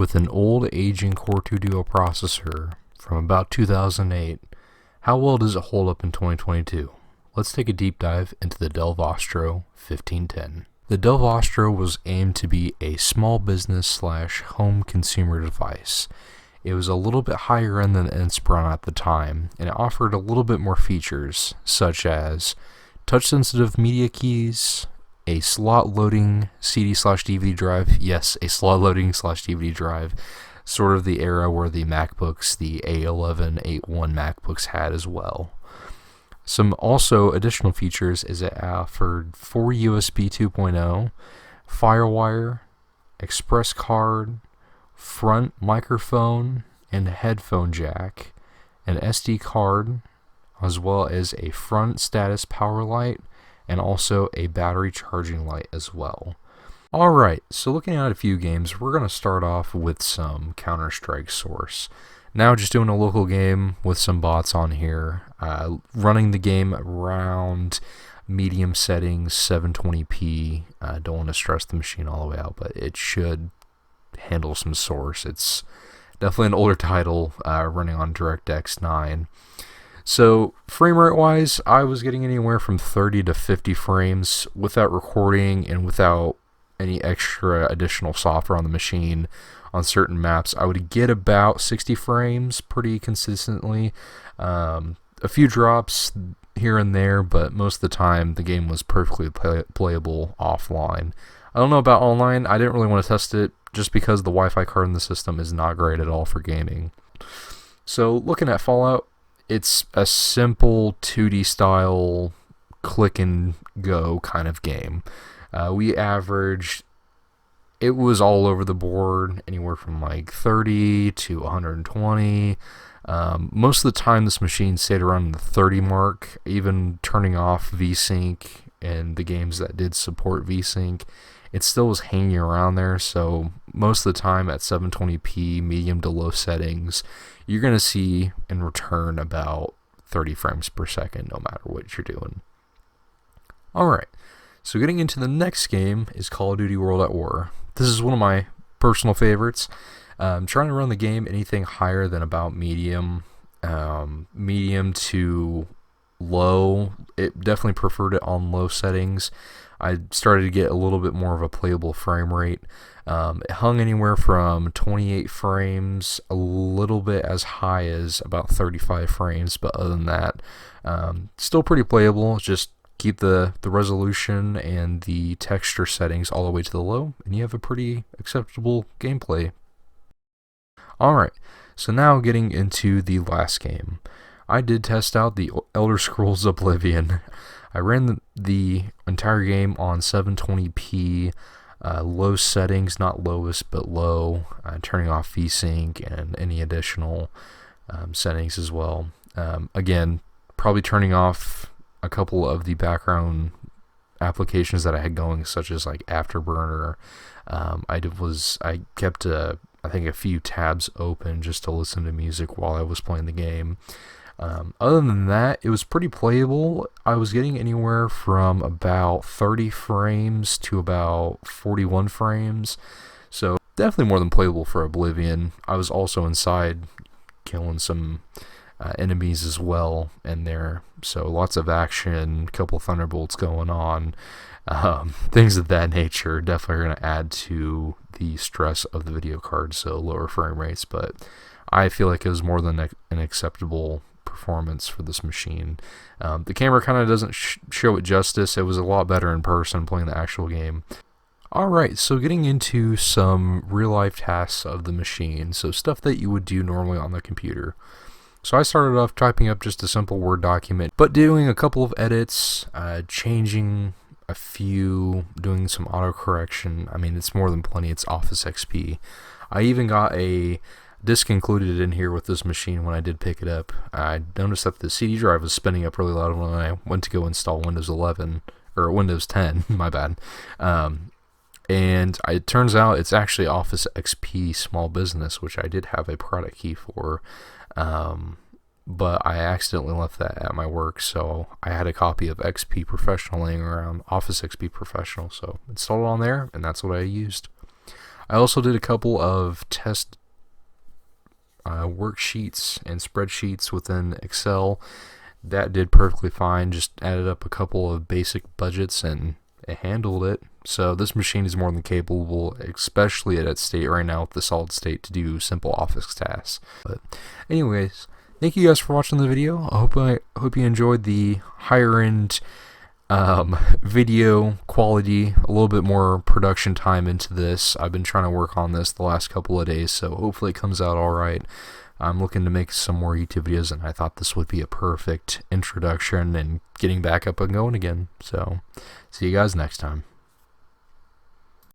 With an old aging Core 2 Duo processor from about 2008, how well does it hold up in 2022? Let's take a deep dive into the Dell Vostro 1510. The Dell Vostro was aimed to be a small business slash home consumer device. It was a little bit higher end than the Inspiron at the time, and it offered a little bit more features, such as touch-sensitive media keys, a slot-loading CD/DVD drive. Yes, a slot-loading/DVD drive, sort of the era where the MacBooks, the A11, A1 MacBooks had as well. Some also additional features is it offered 4 USB 2.0, FireWire, Express card, front microphone and headphone jack, an SD card, as well as a front status power light, and also a battery charging light as well. Alright, so looking at a few games, we're going to start off with some CounterStrike Source. Now just doing a local game with some bots on here, running the game around medium settings, 720p. Don't want to stress the machine all the way out, but it should handle some Source. It's definitely an older title, running on DirectX 9. So frame rate wise, I was getting anywhere from 30 to 50 frames without recording and without any extra additional software on the machine. On certain maps, I would get about 60 frames pretty consistently. A few drops here and there, but most of the time the game was perfectly playable offline. I don't know about online. I didn't really want to test it just because the Wi-Fi card in the system is not great at all for gaming. So looking at Fallout, it's a simple 2D style click and go kind of game. We averaged, it was all over the board, anywhere from like 30 to 120. Most of the time this machine stayed around the 30 mark, even turning off VSync and the games that did support VSync. It still was hanging around there, so most of the time at 720p medium to low settings, you're going to see in return about 30 frames per second no matter what you're doing. Alright, so getting into the next game is Call of Duty World at War. This is one of my personal favorites. Trying to run the game anything higher than about medium to low. It definitely preferred it on low settings. I started to get a little bit more of a playable frame rate. It hung anywhere from 28 frames, a little bit as high as about 35 frames, but other than that, still pretty playable. Just keep the resolution and the texture settings all the way to the low, and you have a pretty acceptable gameplay. Alright, so now getting into the last game. I did test out the Elder Scrolls Oblivion. I ran the entire game on 720p, low settings, not lowest but low, turning off VSync and any additional settings as well. Again, probably turning off a couple of the background applications that I had going, such as like Afterburner. I kept I think a few tabs open just to listen to music while I was playing the game. Other than that, it was pretty playable. I was getting anywhere from about 30 frames to about 41 frames, so definitely more than playable for Oblivion. I was also inside killing some enemies as well in there, so lots of action, couple thunderbolts going on, things of that nature. Definitely going to add to the stress of the video card, so lower frame rates, but I feel like it was more than an acceptable performance for this machine. The camera kind of doesn't show it justice. It was a lot better in person playing the actual game. Alright, so getting into some real life tasks of the machine, so stuff that you would do normally on the computer. So I started off typing up just a simple Word document, but doing a couple of edits, changing a few, doing some autocorrection. I mean, it's more than plenty. It's Office XP. I even got a disk included in here with this machine when I did pick it up. I noticed that the CD drive was spinning up really loud when I went to go install Windows 11, or Windows 10, my bad. And it turns out it's actually Office XP Small Business, which I did have a product key for, but I accidentally left that at my work, so I had a copy of XP Professional laying around, Office XP Professional, so installed it on there, and that's what I used. I also did a couple of test worksheets and spreadsheets within Excel. That did perfectly fine. Just added up a couple of basic budgets and it handled it. So this machine is more than capable, especially at its state right now with the solid state, to do simple office tasks. But anyways, thank you guys for watching the video. I hope you enjoyed the higher end video quality, a little bit more production time into this. I've been trying to work on this the last couple of days, so hopefully it comes out alright. I'm looking to make some more YouTube videos, and I thought this would be a perfect introduction and getting back up and going again. So, see you guys next time.